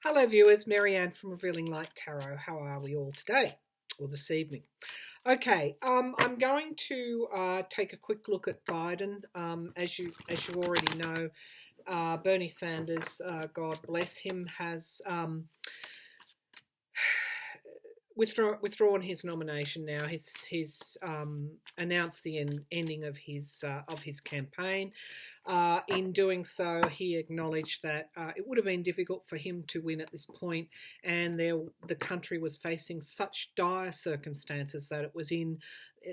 Hello viewers, Marianne from Revealing Light Tarot. How are we all today or this evening? Okay, I'm going to take a quick look at Biden. As you already know, Bernie Sanders, God bless him, has withdrawn his nomination now. He's announced the ending of his campaign. In doing so, he acknowledged that it would have been difficult for him to win at this point, and the country was facing such dire circumstances that it was in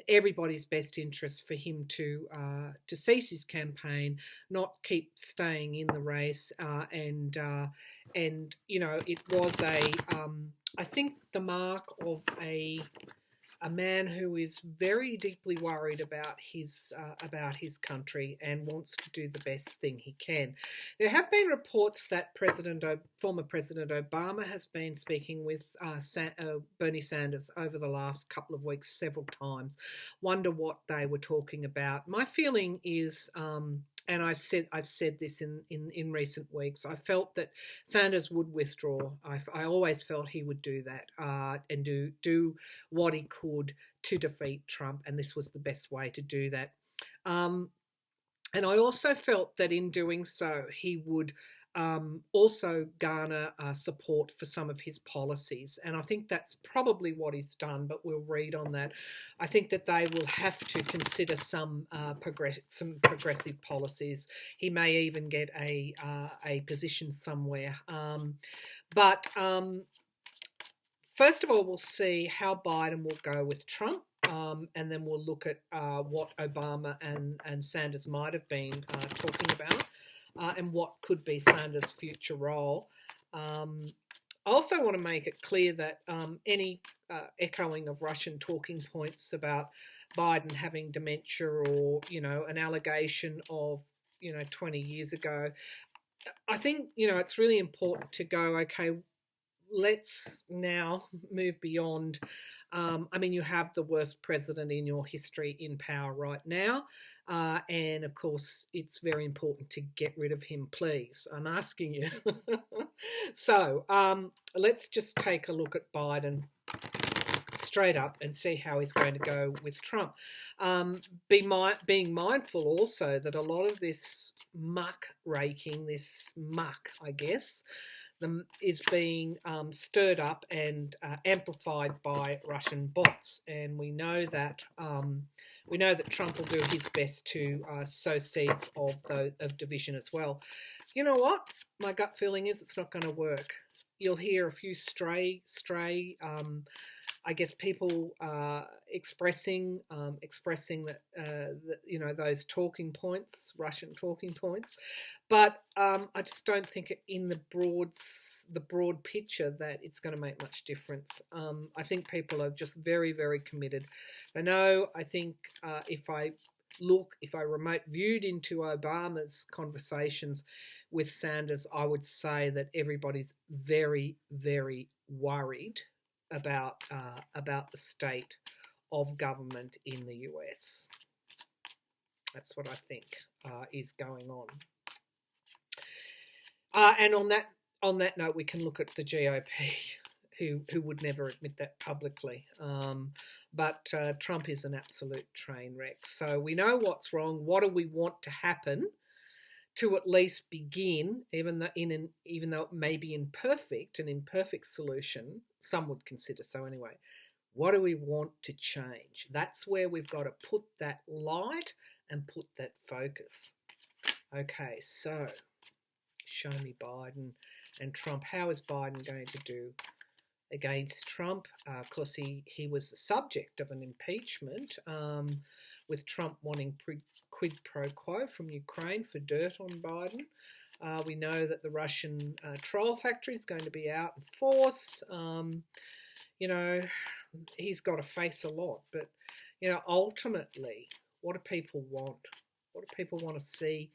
everybody's best interest for him to cease his campaign, not keep staying in the race, and you know, it was I think the mark of a man who is very deeply worried about his country and wants to do the best thing he can. There have been reports that former President Obama has been speaking with Bernie Sanders over the last couple of weeks several times. Wonder what they were talking about. My feeling is, and I've said this in recent weeks, I felt that Sanders would withdraw. I always felt he would do that and do what he could to defeat Trump, and this was the best way to do that. And I also felt that in doing so, he would also garner support for some of his policies. And I think that's probably what he's done, but we'll read on that. I think that they will have to consider some progressive policies. He may even get a position somewhere. But first of all, we'll see how Biden will go with Trump. And then we'll look at what Obama and Sanders might have been talking about and what could be Sanders' future role. I also want to make it clear that any echoing of Russian talking points about Biden having dementia or, you know, an allegation of, 20 years ago, I think, it's really important to go, okay, let's now move beyond. You have the worst president in your history in power right now. And of course, it's very important to get rid of him, please. I'm asking you. So let's just take a look at Biden straight up and see how he's going to go with Trump. Being mindful also that a lot of this muck, I guess, is being stirred up and amplified by Russian bots, and we know that Trump will do his best to sow seeds of division as well. You know what? My gut feeling is it's not going to work. You'll hear a few stray I guess people expressing that those talking points, Russian talking points, but I just don't think in the broad picture that it's going to make much difference. I think people are just very, very committed. I think if I remote viewed into Obama's conversations with Sanders, I would say that everybody's very, very worried about the state of government in the US. That's what I think is going on. And on that note, we can look at the GOP, who would never admit that publicly. But Trump is an absolute train wreck. So we know what's wrong. What do we want to happen to at least begin, even though it may be an imperfect solution, some would consider so anyway. What do we want to change? That's where we've got to put that light and put that focus. Okay, so show me Biden and Trump. How is Biden going to do against Trump? Of course, he was the subject of an impeachment, with Trump wanting quid pro quo from Ukraine for dirt on Biden. We know that the Russian troll factory is going to be out in force. He's got to face a lot. But, ultimately, what do people want? What do people want to see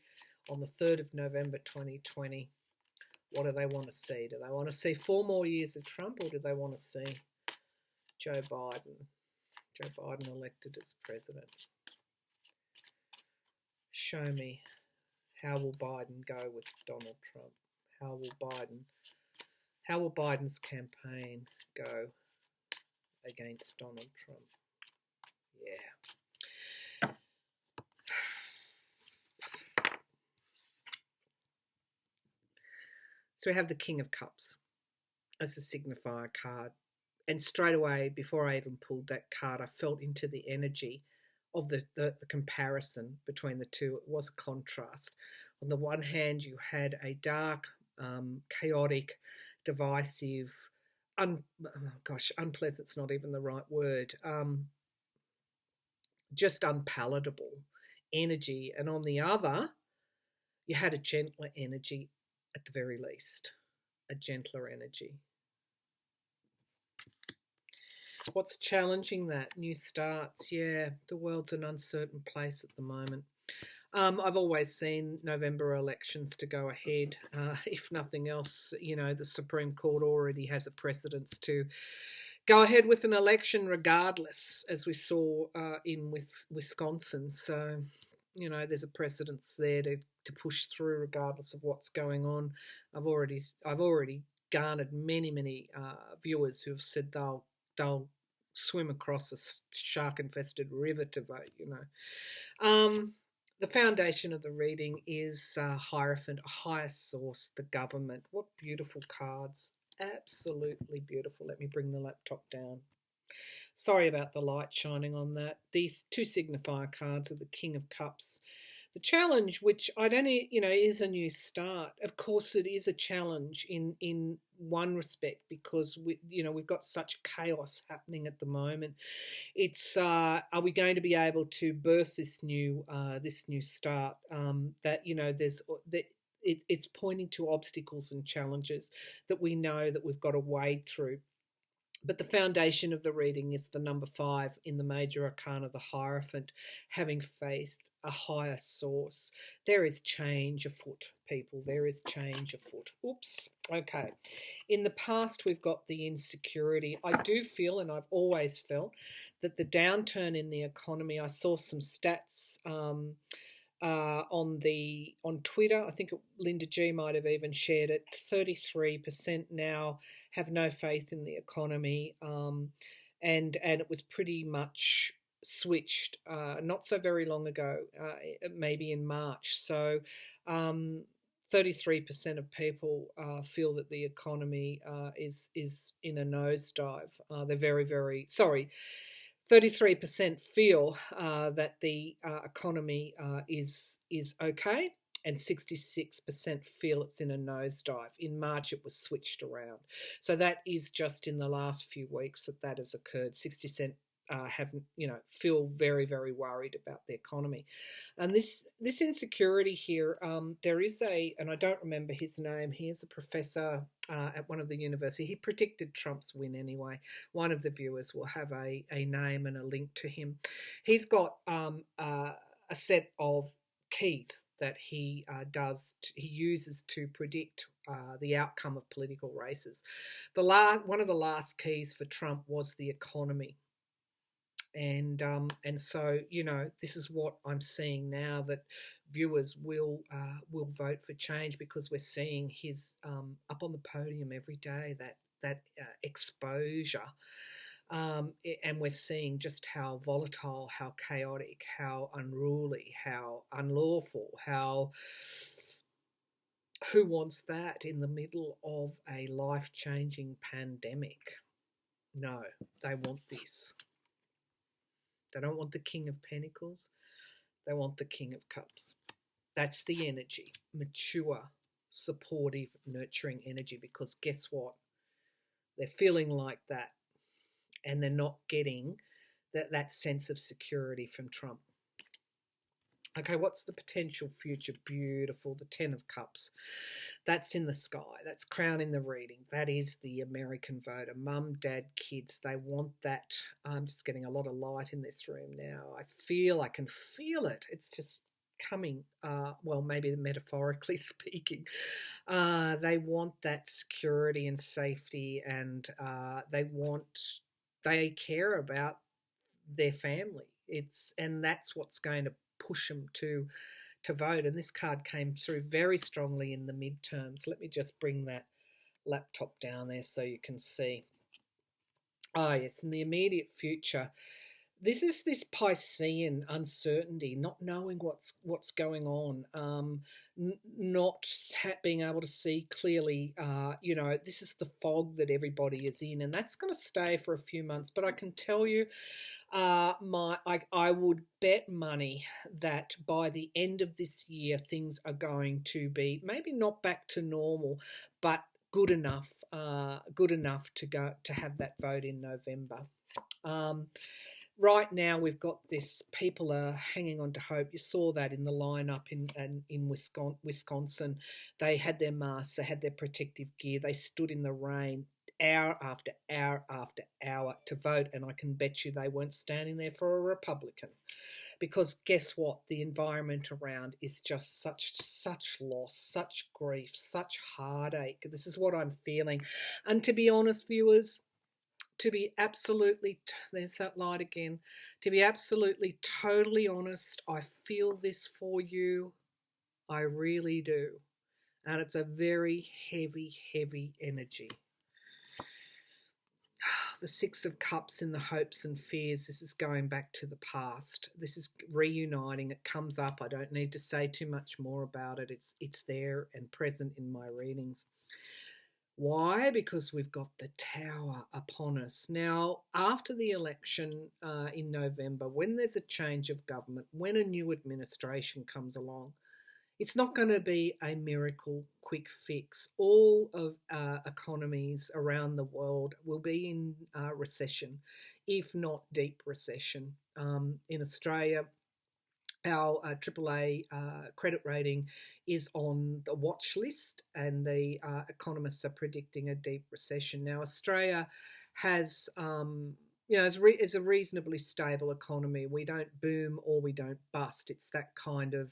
on the 3rd of November 2020? What do they want to see? Do they want to see 4 more years of Trump, or do they want to see Joe Biden elected as president? Show me, how will Biden go with Donald Trump? How will How will Biden's campaign go against Donald Trump? Yeah. So we have the King of Cups as a signifier card. And straight away, before I even pulled that card, I felt into the energy of the comparison between the two. It was a contrast. On the one hand, you had a dark, chaotic, divisive, unpleasant's not even the right word, just unpalatable energy. And on the other, you had a gentler energy at the very least, a gentler energy. What's challenging that? New starts. Yeah, the world's an uncertain place at the moment. I've always seen November elections to go ahead. If nothing else, the Supreme Court already has a precedence to go ahead with an election regardless, as we saw in Wisconsin. So, there's a precedence there to push through regardless of what's going on. I've already garnered many viewers who have said they'll swim across a shark-infested river to vote. The foundation of the reading is Hierophant, a higher source, the government. What beautiful cards. Absolutely beautiful. Let me bring the laptop down. Sorry about the light shining on that. These two signifier cards are the King of Cups. The challenge, which I don't, is a new start. Of course, it is a challenge in one respect because we've got such chaos happening at the moment. It's are we going to be able to birth this new start? It's pointing to obstacles and challenges that we know that we've got to wade through. But the foundation of the reading is the number 5 in the major arcana, the Hierophant, having faith, a higher source. There is change afoot, people. There is change afoot. Oops. Okay. In the past, we've got the insecurity. I do feel, and I've always felt, that the downturn in the economy, I saw some stats on Twitter. I think Linda G might have even shared it. 33% now have no faith in the economy, and it was pretty much switched not so very long ago, maybe in March. So 33% of people feel that the economy is in a nosedive. They're very, very sorry. 33% feel that the economy is okay, and 66% feel it's in a nosedive. In March, it was switched around. So that is just in the last few weeks that has occurred. 60% feel very, very worried about the economy. And this insecurity here, there is and I don't remember his name, he is a professor at one of the universities. He predicted Trump's win anyway. One of the viewers will have a name and a link to him. He's got a set of keys that he uses to predict the outcome of political races. One of the last keys for Trump was the economy. And so this is what I'm seeing now, that viewers will vote for change, because we're seeing his up on the podium every day, that exposure, and we're seeing just how volatile, how chaotic, how unruly, how unlawful, who wants that in the middle of a life-changing pandemic? No, they want this. They don't want the King of Pentacles. They want the King of Cups. That's the energy. Mature, supportive, nurturing energy. Because guess what? They're feeling like that. And they're not getting that sense of security from Trump. Okay, what's the potential future? Beautiful. The 10 of Cups. That's in the sky. That's crowning the reading. That is the American voter. Mum, dad, kids. They want that. I'm just getting a lot of light in this room now. I can feel it. It's just coming. Well, maybe metaphorically speaking. They want that security and safety, and they care about their family. And that's what's going to push them to vote. And this card came through very strongly in the midterms. Let me just bring that laptop down there so you can see. Ah, yes, in the immediate future, this is this Piscean uncertainty, not knowing what's going on, not being able to see clearly. This is the fog that everybody is in, and that's going to stay for a few months. But I can tell you, I would bet money that by the end of this year, things are going to be maybe not back to normal, but good enough. Good enough to have that vote in November. Right now, we've got this. People are hanging on to hope. You saw that in the lineup in Wisconsin. They had their masks. They had their protective gear. They stood in the rain hour after hour after hour to vote, and I can bet you they weren't standing there for a Republican. Because guess what? The environment around is just such loss, such grief, such heartache. This is what I'm feeling. And to be honest, viewers, to be absolutely, there's that light again, to be absolutely totally honest, I feel this for you. I really do. And it's a very heavy, heavy energy. The Six of Cups in the hopes and fears. This is going back to the past. This is reuniting. It comes up. I don't need to say too much more about it. It's there and present in my readings. Why? Because we've got the Tower upon us. Now, after the election in November, when there's a change of government, when a new administration comes along, it's not going to be a miracle quick fix. All of economies around the world will be in recession, if not deep recession. In Australia, our AAA credit rating is on the watch list, and the economists are predicting a deep recession. Now, Australia has, is a reasonably stable economy. We don't boom or we don't bust. It's that kind of,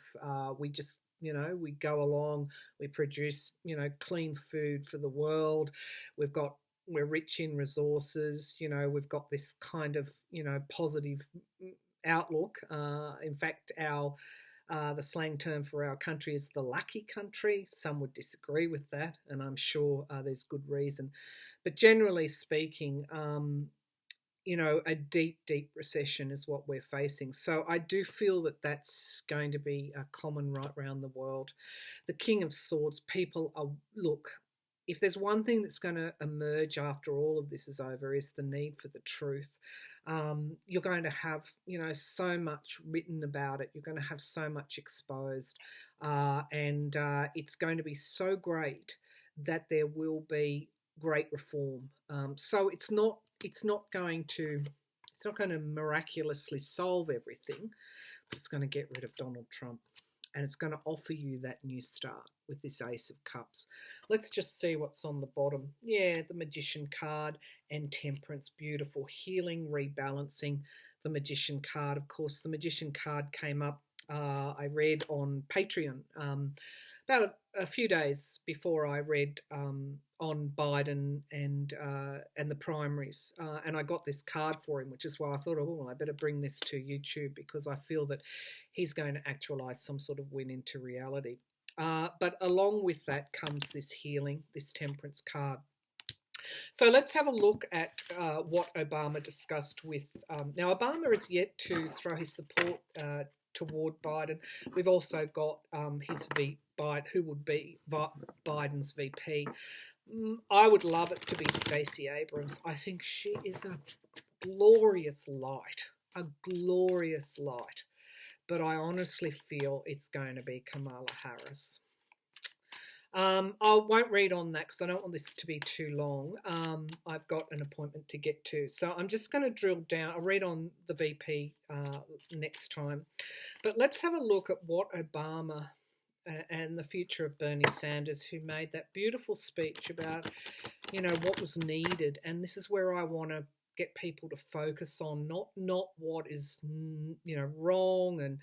we just, we go along, we produce, clean food for the world. We're rich in resources, we've got this kind of, positive outlook. In fact, the slang term for our country is the lucky country. Some would disagree with that, and I'm sure there's good reason. But generally speaking, a deep, deep recession is what we're facing. So I do feel that that's going to be common right around the world. The King of Swords, people are, look, if there's one thing that's going to emerge after all of this is over, is the need for the truth. You're going to have, so much written about it. You're going to have so much exposed, and it's going to be so great that there will be great reform. So it's not going to miraculously solve everything, but it's going to get rid of Donald Trump. And it's going to offer you that new start with this Ace of Cups. Let's just see what's on the bottom. Yeah, the Magician card and Temperance. Beautiful. Healing, rebalancing. The Magician card. Of course, the Magician card came up, I read on Patreon about a few days before I read on Biden and the primaries, and I got this card for him, which is why I thought, oh, well, I better bring this to YouTube, because I feel that he's going to actualize some sort of win into reality. But along with that comes this healing, this Temperance card. So let's have a look at what Obama discussed with. Now, Obama is yet to throw his support toward Biden. We've also got his who would be Biden's VP. I would love it to be Stacey Abrams. I think she is a glorious light, but I honestly feel it's going to be Kamala Harris. I won't read on that because I don't want this to be too long. I've got an appointment to get to. So I'm just going to drill down. I'll read on the VP next time. But let's have a look at what Obama and the future of Bernie Sanders, who made that beautiful speech about, what was needed. And this is where I want to get people to focus on, not what is, wrong, and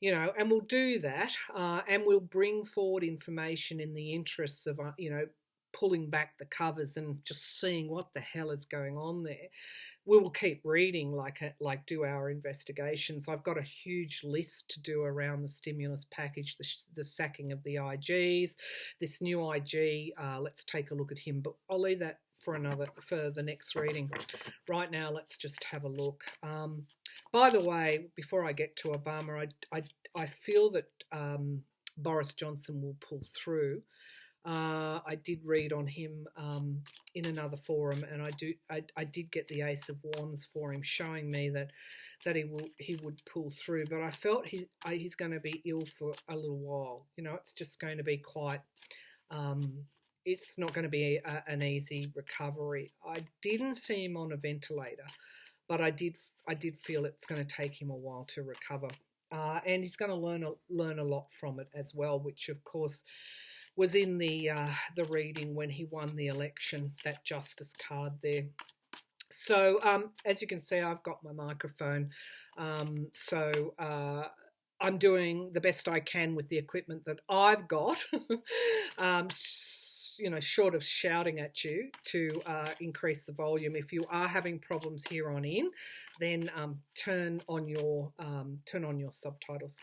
and we'll do that, and we'll bring forward information in the interests of, pulling back the covers and just seeing what the hell is going on there. We will keep reading, like do our investigations. I've got a huge list to do around the stimulus package, the sacking of the IGs, this new IG. Let's take a look at him, but I'll leave that for the next reading. Right now, let's just have a look. By the way, before I get to Obama, I feel that Boris Johnson will pull through. I did read on him in another forum, and I did get the Ace of Wands for him, showing me that he would pull through. But I felt he's going to be ill for a little while. You know, it's just going to be quite. It's not going to be an easy recovery. I didn't see him on a ventilator, but I did feel it's going to take him a while to recover, and he's going to learn a lot from it as well, which of course was in the reading when he won the election, that justice card there. So as you can see, I've got my microphone, so I'm doing the best I can with the equipment that I've got. You know, short of shouting at you to increase the volume. If you are having problems here on in, then turn on your subtitles.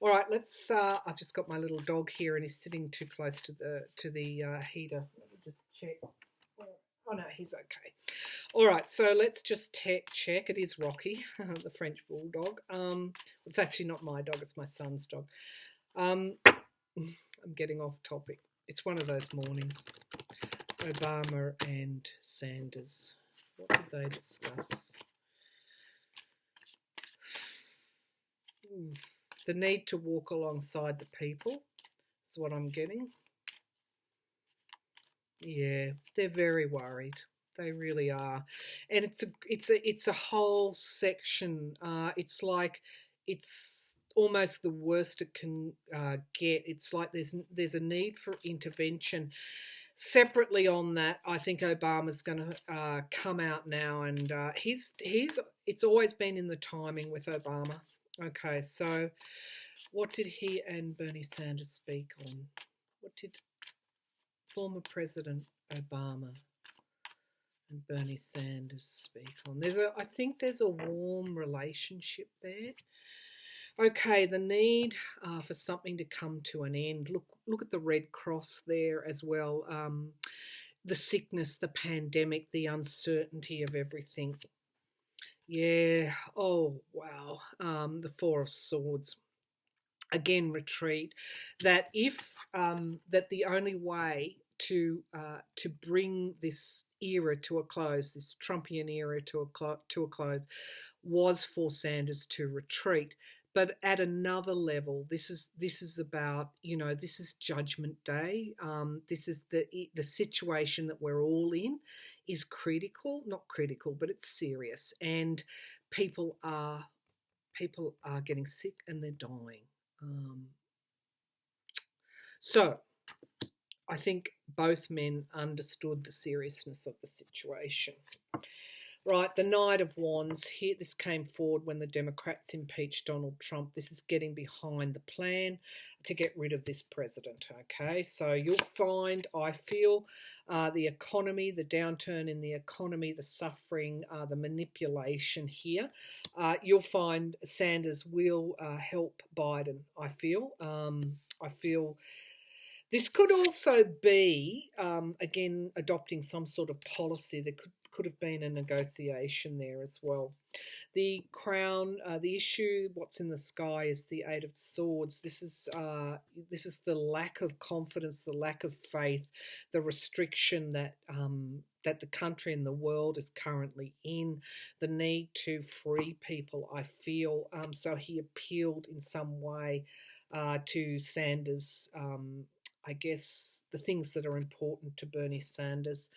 All right, let's. I've just got my little dog here, and he's sitting too close to the heater. Let me just check. Oh no, he's okay. All right, so let's just check. It is Rocky, the French bulldog. It's actually not my dog; it's my son's dog. I'm getting off topic. It's one of those mornings. Obama and Sanders. What did they discuss? The need to walk alongside the people is what I'm getting. Yeah, they're very worried. They really are, and it's a whole section. It's like it's almost the worst it can get. It's like there's a need for intervention. Separately on that, I think Obama's going to come out now, and it's always been in the timing with Obama. Okay, so what did he and Bernie Sanders speak on? What did former President Obama and Bernie Sanders speak on? I think there's a warm relationship there. Okay, the need for something to come to an end. Look at the Red Cross there as well. The sickness, the pandemic, the uncertainty of everything. Yeah. Oh wow. The Four of Swords. Again, retreat. That the only way to bring this era to a close, this Trumpian era to a close, was for Sanders to retreat. But at another level, this is about, you know, this is Judgment Day. This is the situation that we're all in is critical, not critical, but it's serious, and people are getting sick and they're dying. So I think both men understood the seriousness of the situation. Right, the Knight of Wands here. This came forward when the Democrats impeached Donald Trump. This is getting behind the plan to get rid of this president. Okay, so you'll find, I feel, the economy, the downturn in the economy, the suffering, the manipulation here. You'll find Sanders will help Biden. I feel. This could also be, again, adopting some sort of policy. There could have been a negotiation there as well. The crown, the issue, what's in the sky, is the Eight of Swords. This is the lack of confidence, the lack of faith, the restriction that the country and the world is currently in, the need to free people, I feel. So he appealed in some way to Sanders, I guess, the things that are important to Bernie Sanders.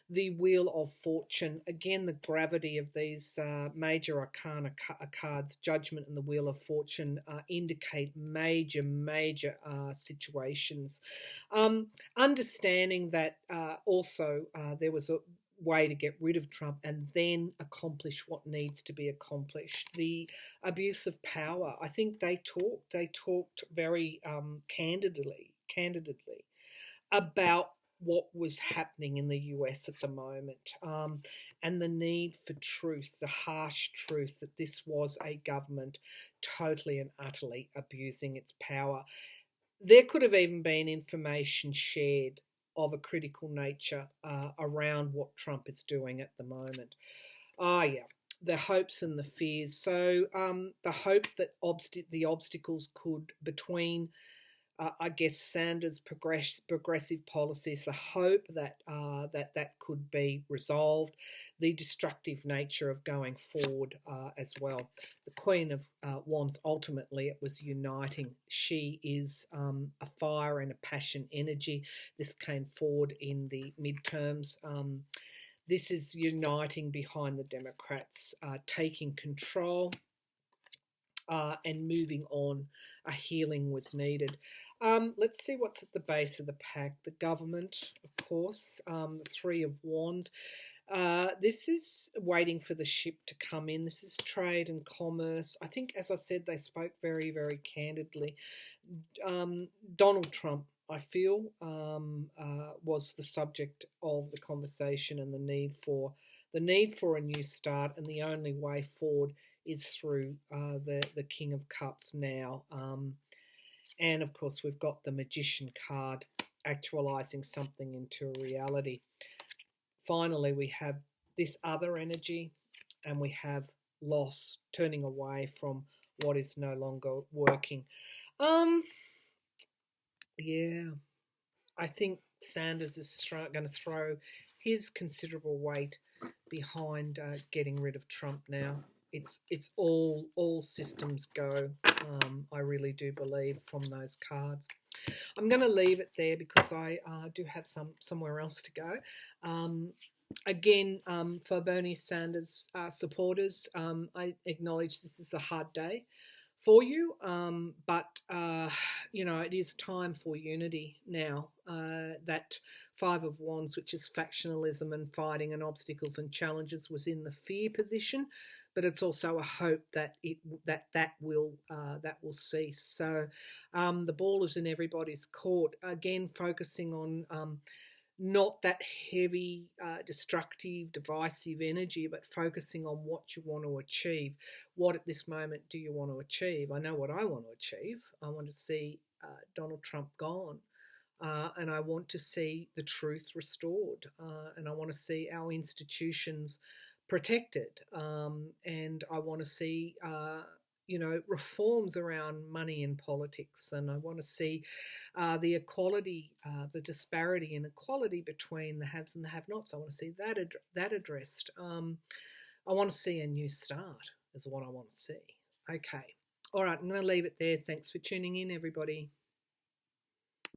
The Wheel of Fortune, again, the gravity of these major arcana cards, Judgment and the Wheel of Fortune, indicate major situations. Understanding that also there was a way to get rid of Trump and then accomplish what needs to be accomplished. The abuse of power, I think they talked very candidly about what was happening in the US at the moment, and the need for truth, the harsh truth that this was a government totally and utterly abusing its power. There could have even been information shared of a critical nature around what Trump is doing at the moment. Yeah, the hopes and the fears. So the hope that the obstacles could between I guess Sanders' progressive policies, the hope that that could be resolved, the destructive nature of going forward as well. The Queen of Wands, ultimately, it was uniting. She is a fire and a passion energy. This came forward in the midterms. This is uniting behind the Democrats, taking control. And moving on, a healing was needed. Let's see what's at the base of the pack. The government, of course, the Three of Wands. This is waiting for the ship to come in. This is trade and commerce. I think, as I said, they spoke very, very candidly. Donald Trump, I feel, was the subject of the conversation, and the need for a new start, and the only way forward is through the King of Cups now. And of course, we've got the Magician card actualizing something into a reality. Finally, we have this other energy, and we have loss, turning away from what is no longer working. Yeah, I think Sanders is going to throw his considerable weight behind getting rid of Trump now. It's all systems go. I really do believe from those cards. I'm going to leave it there because I do have somewhere else to go. Again, for Bernie Sanders supporters, I acknowledge this is a hard day for you, but it is time for unity now. That Five of Wands, which is factionalism and fighting and obstacles and challenges, was in the fear position, but it's also a hope that that will cease. So the ball is in everybody's court. Again, focusing on not that heavy, destructive, divisive energy, but focusing on what you want to achieve. What at this moment do you want to achieve? I know what I want to achieve. I want to see Donald Trump gone. And I want to see the truth restored. And I want to see our institutions protected. And I want to see reforms around money in politics, and I want to see the equality, the disparity and equality between the haves and the have-nots. I want to see that addressed. I want to see a new start is what I want to see. Okay. All right, I'm going to leave it there. Thanks for tuning in, everybody.